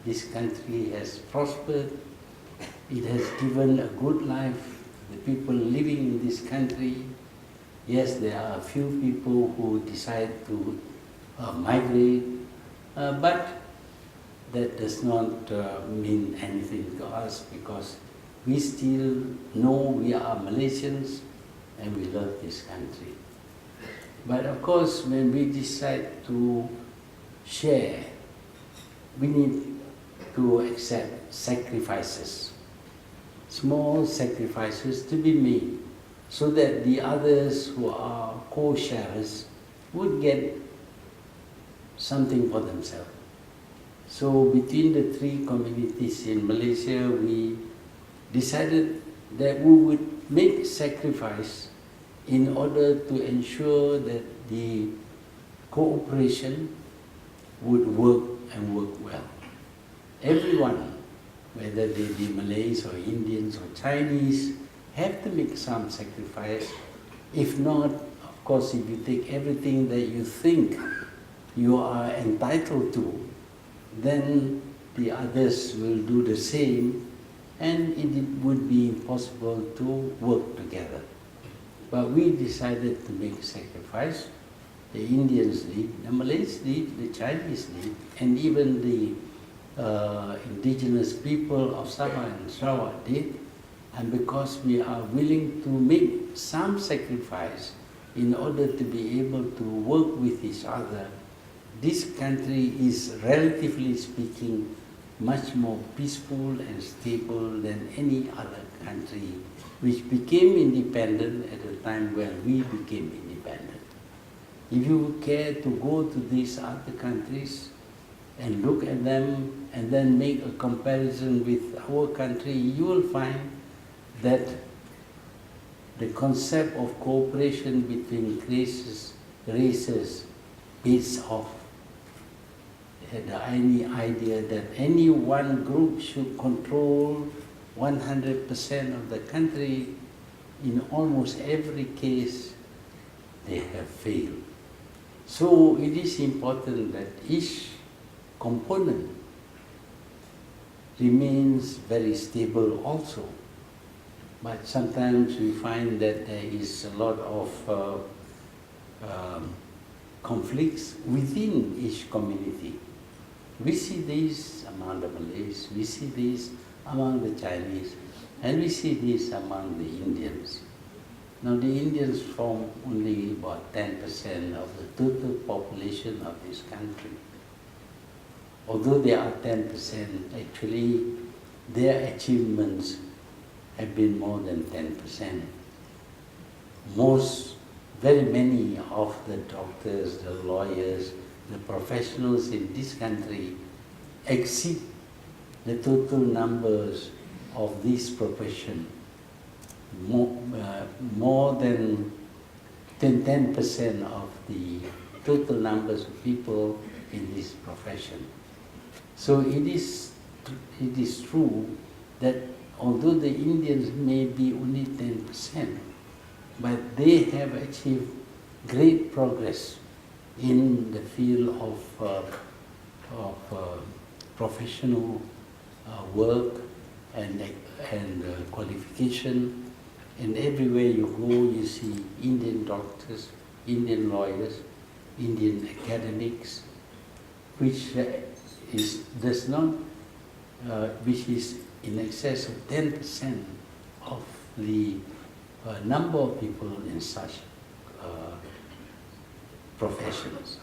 this country has prospered. It has given a good life to the people living in this country. Yes, there are a few people who decide to migrate, but that does not mean anything to us, because we still know we are Malaysians and we love this country. But of course, when we decide to share, we need to accept sacrifices, small sacrifices to be made, so that the others who are co-sharers would get something for themselves. So between the three communities in Malaysia, we decided that we would make sacrifice in order to ensure that the cooperation would work and work well. Everyone, whether they be Malays or Indians or Chinese, have to make some sacrifice. If not, of course, if you take everything that you think you are entitled to, then the others will do the same, and it would be impossible to work together. But we decided to make sacrifice. The Indians did, the Malays did, the Chinese did, and even the indigenous people of Sabah and Sarawak did. And because we are willing to make some sacrifice in order to be able to work with each other, this country is, relatively speaking, much more peaceful and stable than any other country which became independent at the time when we became independent. If you care to go to these other countries and look at them and then make a comparison with our country, you will find that the concept of cooperation between races is off. The idea that any one group should control 100% of the country, in almost every case, they have failed. So it is important that each component remains very stable also. But sometimes we find that there is a lot of conflicts within each community. We see this among the Malays, we see this among the Chinese, and we see this among the Indians. Now the Indians form only about 10% of the total population of this country. Although they are 10%, actually their achievements have been more than 10%. Very many of the doctors, the lawyers, the professionals in this country exceed the total numbers of this profession, more than 10% of the total numbers of people in this profession. So it is true that although the Indians may be only 10%, but they have achieved great progress in the field of professional work and qualification. And everywhere you go, you see Indian doctors, Indian lawyers, Indian academics, which is in excess of 10% of the number of people in such professions.